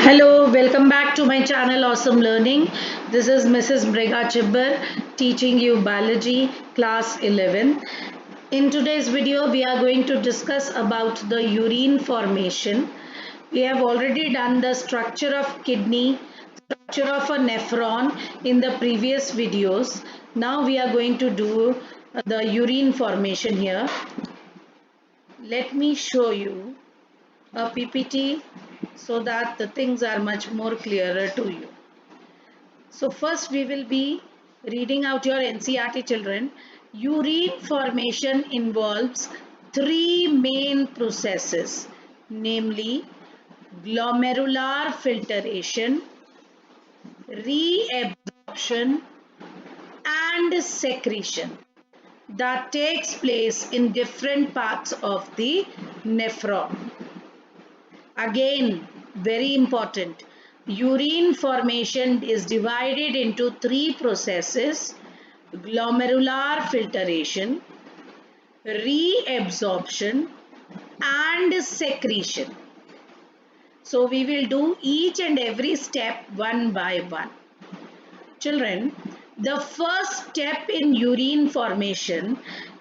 Hello, welcome back to my channel Awesome Learning. This is Mrs. Mrega Chibbar teaching you biology class 11. In today's video, we are going to discuss about the urine formation. We have already done the structure of kidney, structure of a nephron in the previous videos. Now we are going to do the urine formation here. Let me show you a PPT so that the things are much more clearer to you. So first we will be reading out your NCERT children. Urine formation involves three main processes, namely glomerular filtration, reabsorption and secretion that takes place in different parts of the nephron. Again, very important. Urine formation is divided into three processes: glomerular filtration, reabsorption, and secretion. So we will do each and every step one by one. Children, the first step in urine formation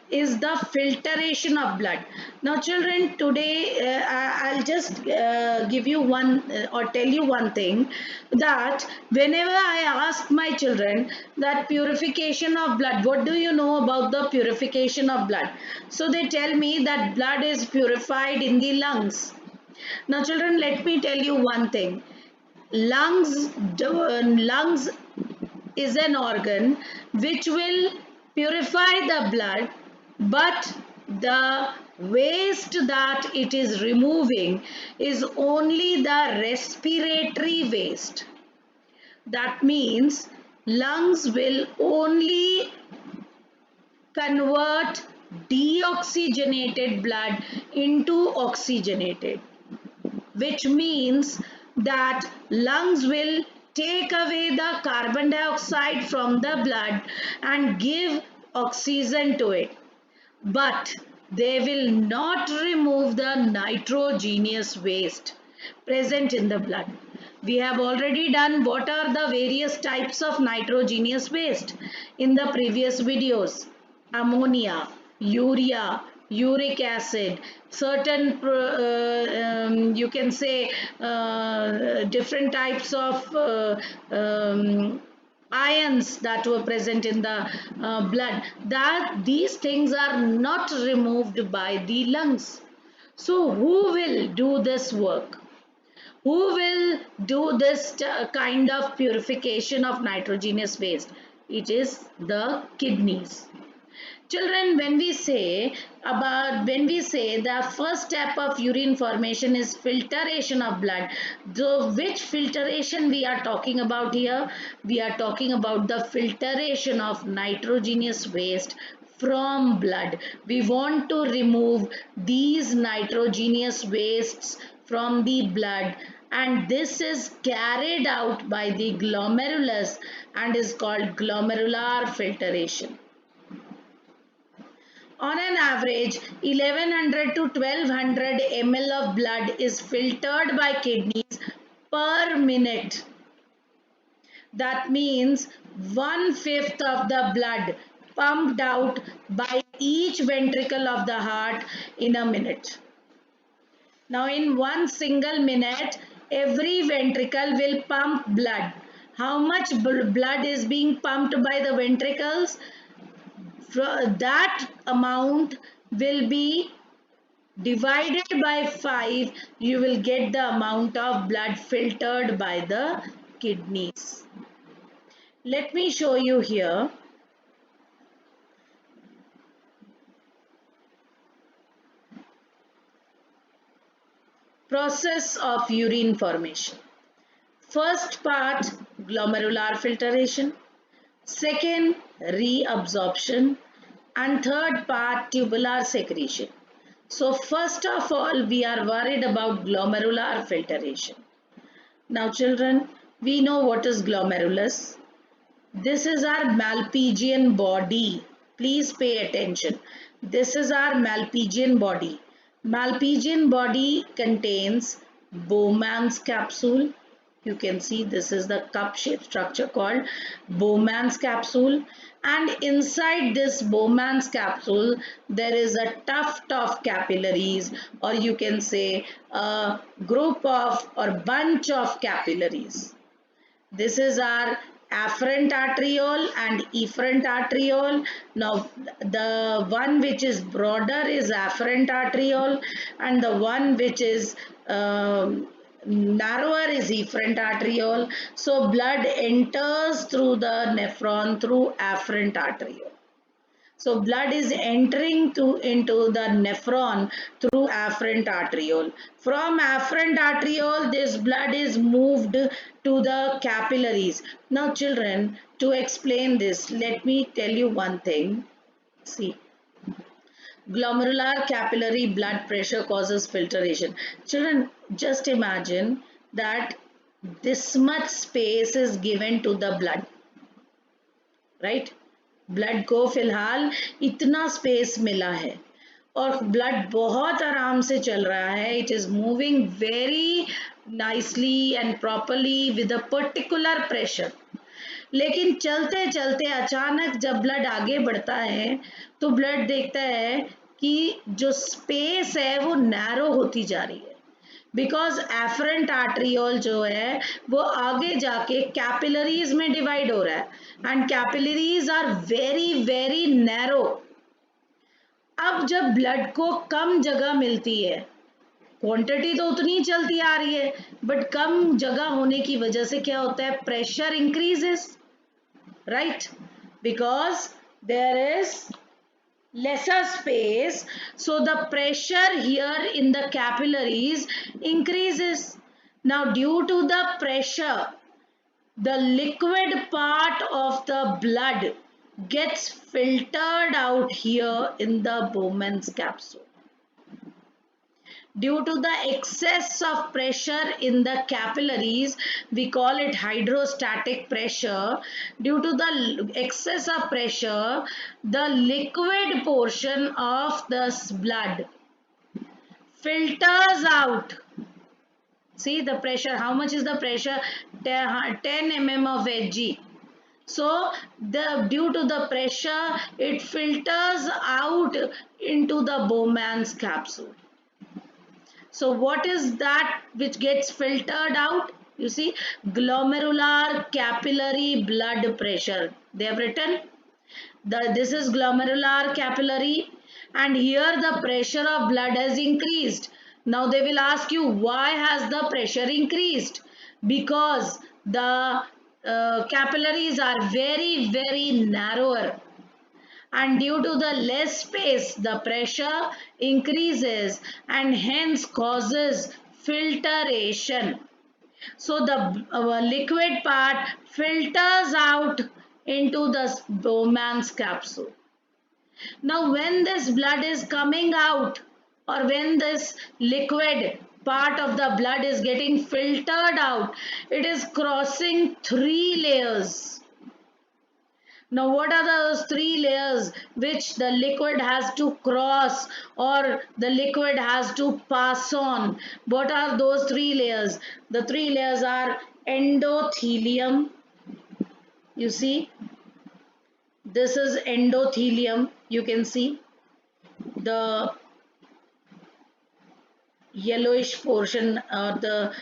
is the filtration of blood. Now children, today I'll just give you one or tell you one thing, that whenever I ask my children that purification of blood, what do you know about the purification of blood? So they tell me that blood is purified in the lungs. Now children, let me tell you one thing. Lungs is an organ which will purify the blood, but the waste that it is removing is only the respiratory waste. That means lungs will only convert deoxygenated blood into oxygenated, which means that lungs will take away the carbon dioxide from the blood and give oxygen to it. But they will not remove the nitrogenous waste present in the blood. We have already done what are the various types of nitrogenous waste in the previous videos. Ammonia, urea, uric acid, certain you can say different types of ions that were present in the blood, that these things are not removed by the lungs. So who will do this work? Who will do this kind of purification of nitrogenous waste? It is the kidneys. Children, when we say the first step of urine formation is filtration of blood, so which filtration we are talking about here? We are talking about the filtration of nitrogenous waste from blood. We want to remove these nitrogenous wastes from the blood, and this is carried out by the glomerulus and is called glomerular filtration. On an average, 1100 to 1200 ml of blood is filtered by kidneys per minute. That means 1/5 of the blood pumped out by each ventricle of the heart in a minute. Now in one single minute, every ventricle will pump blood. How much blood is being pumped by the ventricles? That amount will be divided by 5. You will get the amount of blood filtered by the kidneys. Let me show you here. Process of urine formation. First part, glomerular filtration. Second, reabsorption. And third part, tubular secretion. So first of all, we are worried about glomerular filtration. Now children, we know what is glomerulus. This is our Malpighian body. Please pay attention. This is our Malpighian body. Malpighian body contains Bowman's capsule, You can see this is the cup shaped structure called Bowman's capsule, and inside this Bowman's capsule there is a tuft of capillaries, or you can say a group of or bunch of capillaries. This is our afferent arteriole and efferent arteriole. Now the one which is broader is afferent arteriole, and the one which is narrower is efferent arteriole. So blood enters through the nephron through afferent arteriole. So blood is entering into the nephron through afferent arteriole. From afferent arteriole, this blood is moved to the capillaries. Now children, to explain this, let me tell you one thing. See, glomerular capillary blood pressure causes filtration. Children, just imagine that this much space is given to the blood, right? Blood को फिलहाल इतना space मिला है और blood बहुत आराम से चल रहा है. It is moving very nicely and properly with a particular pressure. लेकिन चलते चलते अचानक जब ब्लड आगे बढ़ता है तो ब्लड देखता है कि जो स्पेस है वो नैरो होती जा रही है, बिकॉज एफरेंट आर्ट्रियोल जो है वो आगे जाके कैपिलरीज में डिवाइड हो रहा है, and capillaries are very very narrow. अब जब ब्लड को कम जगह मिलती है, क्वांटिटी तो उतनी चलती आ रही है बट कम जगह होने की वजह से क्या होता है, pressure increases, right, because there is lesser space, so the pressure here in the capillaries increases. Now due to the pressure, the liquid part of the blood gets filtered out here in the Bowman's capsule. Due to the excess of pressure in the capillaries, we call it hydrostatic pressure. Due to the excess of pressure, the liquid portion of the blood filters out. See the pressure, how much is the pressure? 10 mm of Hg. So due to the pressure, it filters out into the Bowman's capsule. So what is that which gets filtered out? You see, glomerular capillary blood pressure. They have written this is glomerular capillary, and here the pressure of blood has increased. Now they will ask you, why has the pressure increased? Because the capillaries are very very narrower, and due to the less space the pressure increases and hence causes filtration. So the liquid part filters out into the Bowman's capsule. Now when this blood is coming out, or when this liquid part of the blood is getting filtered out, it is crossing 3 layers. Now what are those 3 layers which the liquid has to cross, or the liquid has to pass on? What are those 3 layers? The 3 layers are endothelium. You see, this is endothelium. You can see the yellowish portion, or the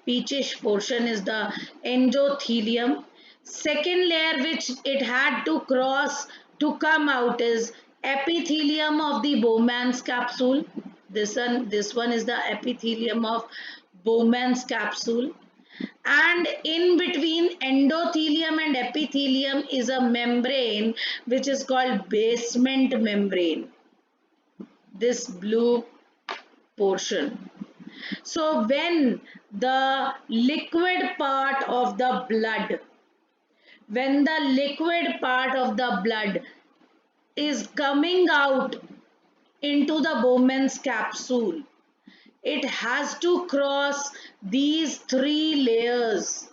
peachish portion is the endothelium. Second layer which it had to cross to come out is epithelium of the Bowman's capsule. This one is the epithelium of Bowman's capsule. And in between endothelium and epithelium is a membrane which is called basement membrane. This blue portion. So when the liquid part of the blood, when the liquid part of the blood is coming out into the Bowman's capsule, it has to cross these 3 layers.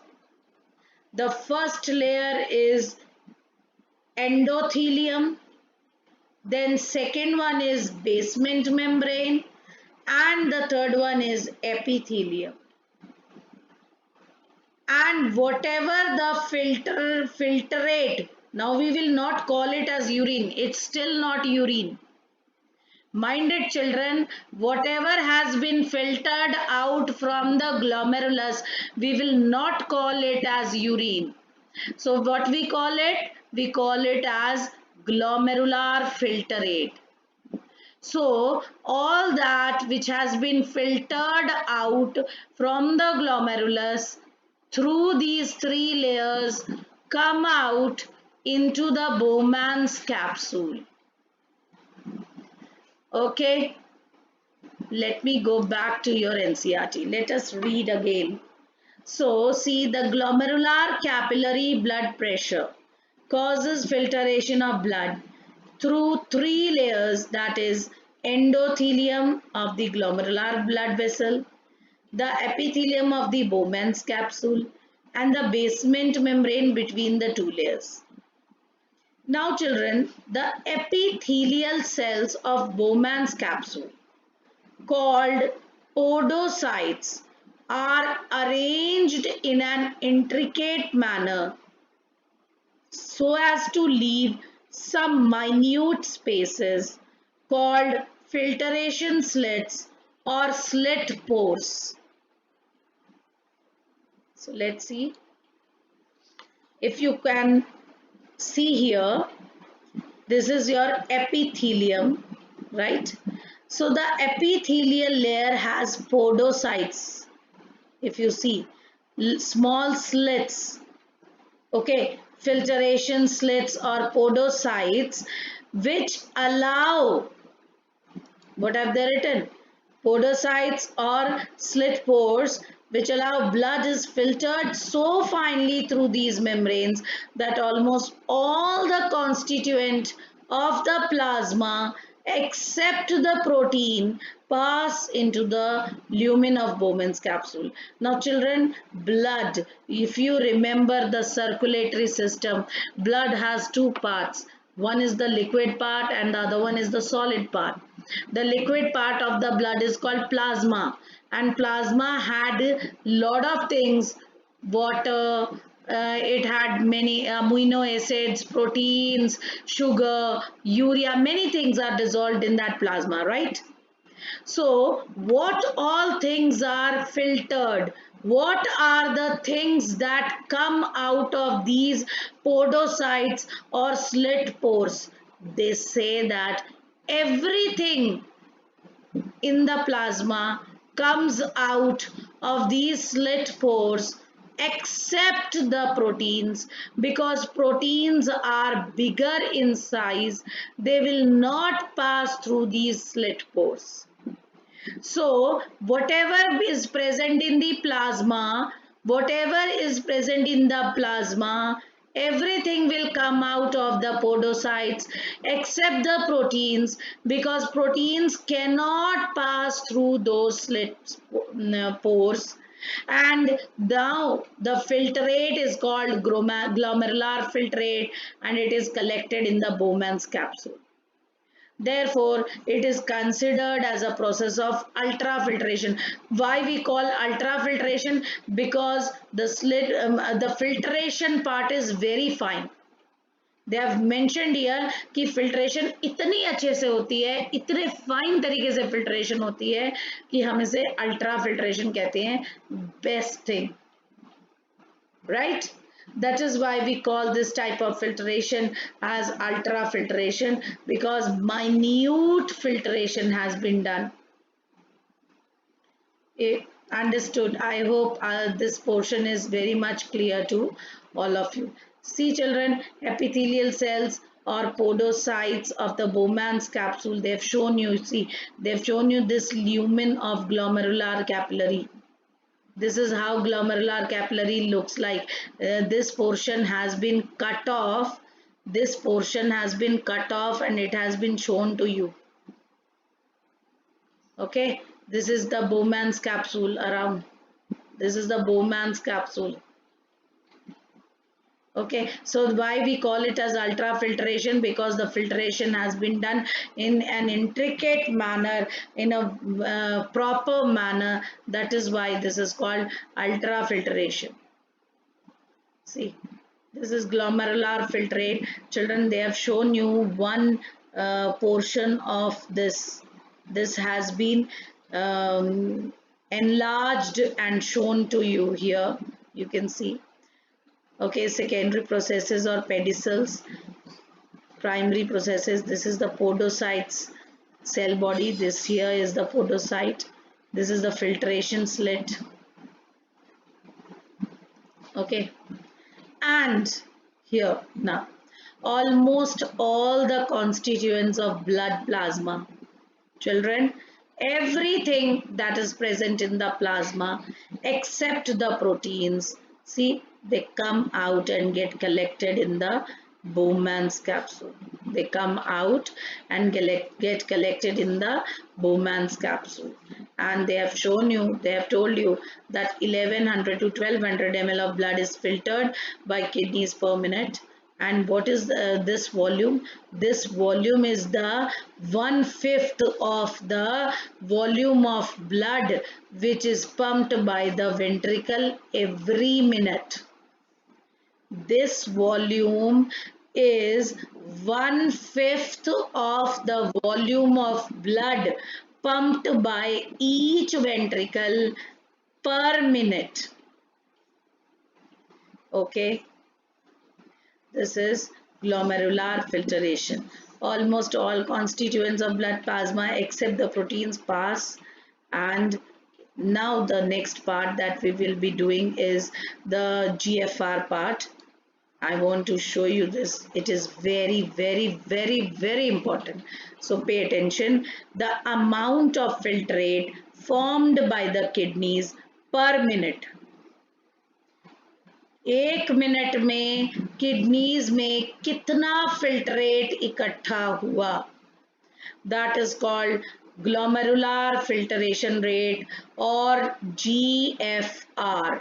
The first layer is endothelium, then second one is basement membrane, and the third one is epithelium. and whatever the filtrate, now we will not call it as urine, it's still not urine. Mind it, children, whatever has been filtered out from the glomerulus, we will not call it as urine. So what we call it? We call it as glomerular filtrate. So all that which has been filtered out from the glomerulus through these three layers come out into the Bowman's capsule. Okay, let me go back to your NCERT. Let us read again. So see, the glomerular capillary blood pressure causes filtration of blood through three layers, that is endothelium of the glomerular blood vessel, the epithelium of the Bowman's capsule, and the basement membrane between the two layers. Now children, the epithelial cells of Bowman's capsule, called podocytes, are arranged in an intricate manner so as to leave some minute spaces called filtration slits or slit pores. So let's see. If you can see here, this is your epithelium, right? So the epithelial layer has podocytes. If you see, small slits, okay, filtration slits or podocytes, which allow, what have they written? Podocytes or slit pores, which allow blood is filtered so finely through these membranes that almost all the constituent of the plasma except the protein pass into the lumen of Bowman's capsule. Now children, blood, if you remember the circulatory system, blood has two parts. One is the liquid part and the other one is the solid part. The liquid part of the blood is called plasma, and plasma had lot of things, water, it had many amino acids, proteins, sugar, urea, many things are dissolved in that plasma, right? So what all things are filtered? What are the things that come out of these podocytes or slit pores? They say that everything in the plasma comes out of these slit pores except the proteins, because proteins are bigger in size. They will not pass through these slit pores. So whatever is present in the plasma, whatever is present in the plasma, everything will come out of the podocytes except the proteins, because proteins cannot pass through those slit pores. And now the filtrate is called glomerular filtrate, and it is collected in the Bowman's capsule. Therefore, it is considered as a process of ultrafiltration. Why we call ultrafiltration? Because the filtration part is very fine. They have mentioned here कि filtration इतनी अच्छे से होती है, इतने fine तरीके से filtration होती है कि हम इसे ultrafiltration कहते हैं. Best thing, right? That is why we call this type of filtration as ultrafiltration, because minute filtration has been done. Understood? I hope this portion is very much clear to all of you. See children, epithelial cells or podocytes of the Bowman's capsule, they've shown you, see, they've shown you this lumen of glomerular capillary. This is how glomerular capillary looks like. This portion has been cut off. This portion has been cut off and it has been shown to you. Okay, this is the Bowman's capsule around. This is the Bowman's capsule. Okay, so why we call it as ultrafiltration? Because the filtration has been done in an intricate manner, in a proper manner. That is why this is called ultrafiltration. See, this is glomerular filtrate. Children, they have shown you one portion of this. This has been enlarged and shown to you here. You can see. Okay, secondary processes or pedicels, primary processes. This is the podocytes cell body. This here is the podocyte. This is the filtration slit. Okay, and here now almost all the constituents of blood plasma. Children, everything that is present in the plasma except the proteins, see, they come out and get collected in the Bowman's capsule. They come out and get collected in the Bowman's capsule. And they have shown you, they have told you that 1100 to 1200 ml of blood is filtered by kidneys per minute. And what is this volume? This volume is the 1/5 of the volume of blood which is pumped by the ventricle every minute. This volume is 1/5 of the volume of blood pumped by each ventricle per minute. Okay. This is glomerular filtration. Almost all constituents of blood plasma except the proteins pass. And now the next part that we will be doing is the GFR part. I want to show you this. It is very, very, very, very important. So pay attention. The amount of filtrate formed by the kidneys per minute. 1 minute में kidneys में कितना filtrate इकट्ठा हुआ, that is called glomerular filtration rate और GFR.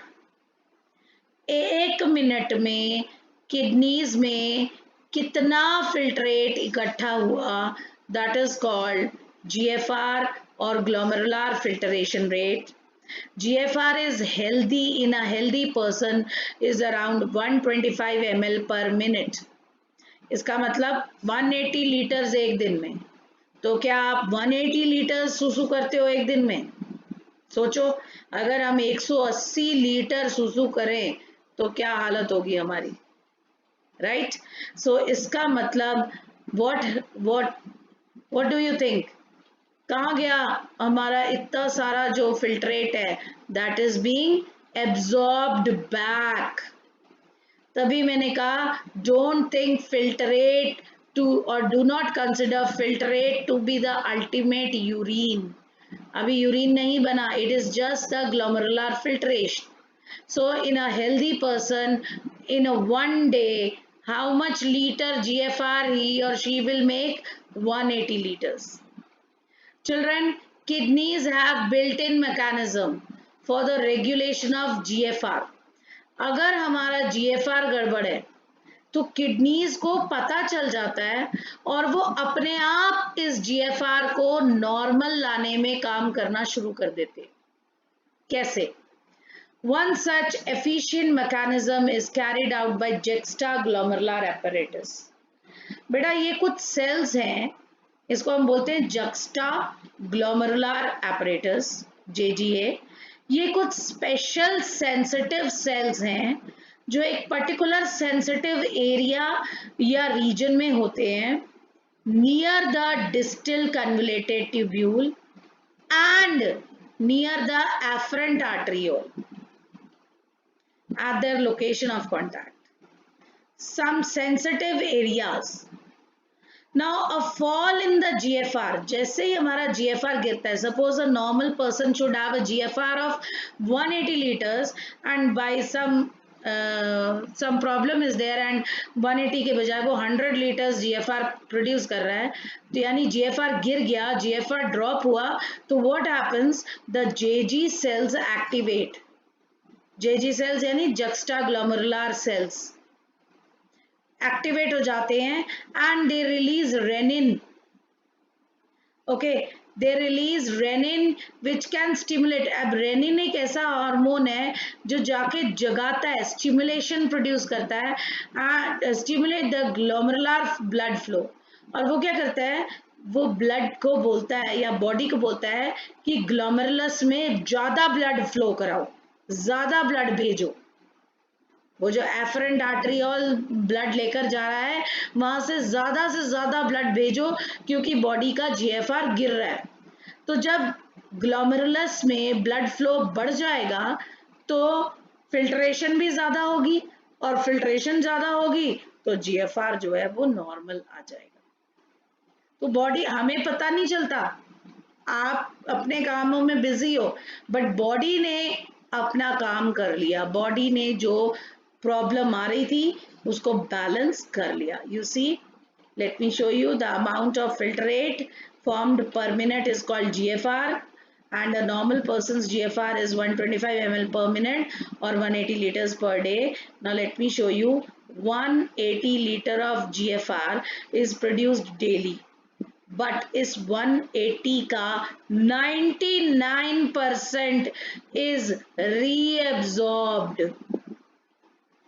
1 minute में kidneys में कितना filtrate इकट्ठा हुआ, दैट इज कॉल्ड GFR और glomerular filtration rate. GFR is healthy in a healthy person is around 125 ml per minute. इसका मतलब 180 लीटर्स एक दिन में. तो क्या आप 180 लीटर सुसु करते हो एक दिन में? सोचो, अगर हम 180 लीटर सुसु करें तो क्या हालत होगी हमारी, राइट? सो इसका मतलब what do you think? कहाँ गया हमारा इतना सारा जो फिल्ट्रेट है, that is being absorbed back. तभी मैंने कहा डोंट थिंक फिल्ट्रेट टू और do not consider filtrate to be the ultimate urine. अभी यूरिन नहीं बना, it is just the glomerular filtration. So in a healthy person in a 1 day how much liter GFR he or she will make? 180 liters. Children, kidneys have built-in mechanism for the regulation of GFR. अगर हमारा GFR गड़बड़ है तो kidneys को पता चल जाता है और वो अपने आप इस GFR को नॉर्मल लाने में काम करना शुरू कर देते. कैसे? One such efficient mechanism is carried out by juxtaglomerular apparatus. बेटा ये कुछ सेल्स हैं, इसको हम बोलते हैं जक्स्टा ग्लोमेरुलर एपरेटस, JGA. ये कुछ स्पेशल सेंसिटिव सेल्स हैं जो एक पर्टिकुलर सेंसिटिव एरिया या रीजन में होते हैं near the distal convoluted tubule and near the afferent arteriole at their location of contact. Some sensitive areas. Now a fall in the GFR, जैसे ही हमारा GFR गिरता है, suppose a normal person should have a GFR of 180 liters and by some problem is there and 180 के बजाय वो 100 liters GFR produce कर रहा है, तो यानी GFR गिर गया, GFR drop हुआ, तो what happens? The JG cells activate. JG cells यानी juxtaglomerular cells एक्टिवेट हो जाते हैं and they release renin. Okay, they release renin which can stimulate. अब रेनिन एक ऐसा हार्मोन है जो जाके जगाता है, स्टिमुलेशन प्रोड्यूस करता है, stimulate the glomerular blood flow. और वो क्या करता है, वो ब्लड को बोलता है या बॉडी को बोलता है कि ग्लोमेरुलस में ज्यादा ब्लड फ्लो कराओ, ज्यादा ब्लड भेजो। वो जो एफरेंट आर्टरियोल ब्लड लेकर जा रहा है वहां से ज्यादा ब्लड भेजो, क्योंकि बॉडी का जीएफआर गिर रहा है। तो जब ग्लोमेरुलस में ब्लड फ्लो बढ़ जाएगा तो फिल्ट्रेशन भी ज्यादा होगी, और फिल्ट्रेशन ज्यादा होगी तो जीएफआर जो है वो नॉर्मल आ जाएगा। तो बॉडी, हमें पता नहीं चलता, आप अपने कामों में बिजी हो, बट बॉडी ने अपना काम कर लिया, बॉडी ने जो प्रॉब्लम आ रही थी उसको बैलेंस कर लिया। You see, let me show you the amount of filtrate formed per minute is called GFR, and a normal person's GFR is 125 ml per minute or 180 liters per day. Now let me show you, 180 liter of GFR is produced daily, but इस 180 का 99% is reabsorbed.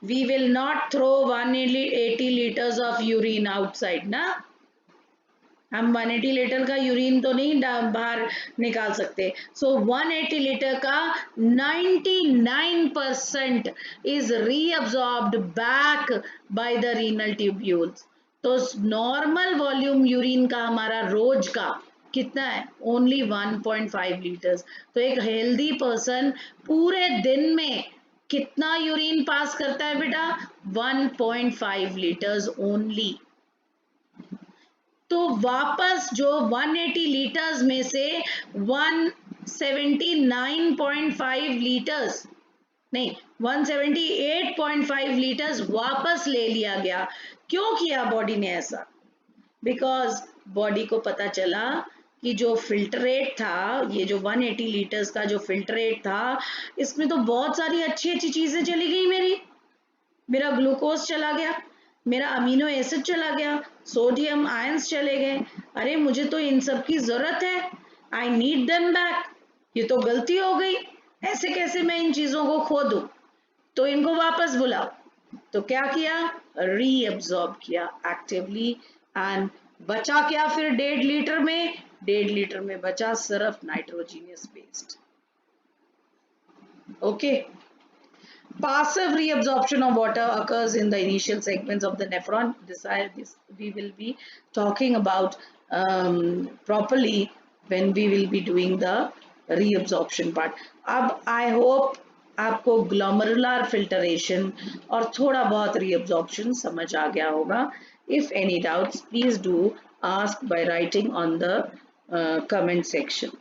We will not throw 180 liters of urine outside ना, हम 180 litre का urine तो नहीं बाहर निकाल सकते। सो 180 लीटर का 99% is reabsorbed back by the renal tubules. तो नॉर्मल वॉल्यूम यूरिन का हमारा रोज का कितना है, ओनली 1.5 लीटर्स। तो एक हेल्दी पर्सन पूरे दिन में कितना यूरिन पास करता है बेटा, 1.5 लीटर्स ओनली। तो वापस जो 180 लीटर्स में से 179.5 लीटर्स नहीं, 178.5 लीटर्स वापस ले लिया गया। क्यों किया बॉडी ने ऐसा? बिकॉज बॉडी को पता चला कि जो फिल्ट्रेट था, ये जो 180 लीटर्स का जो फिल्ट्रेट था, इसमें तो बहुत सारी अच्छी अच्छी चीजें चली गई, मेरा ग्लूकोज चला गया, मेरा अमीनो एसिड चला गया, सोडियम आयंस चले गए। अरे मुझे तो इन सब की जरूरत है, आई नीड देम बैक। ये तो गलती हो गई, ऐसे कैसे मैं इन चीजों को खो दूं? तो इनको वापस बुलाओ। तो क्या किया, रीअब्सॉर्ब किया एक्टिवली। एंड बचा क्या फिर 1.5 लीटर में, 1.5 लीटर में बचा सिर्फ nitrogenous waste. Okay, passive reabsorption of water occurs in the initial segments of the nephron. This we will be talking about properly when we will be doing the reabsorption part. अब I hope आपको glomerular filtration और थोड़ा बहुत reabsorption समझ आ गया होगा. If any doubts, please do ask by writing on the comment section.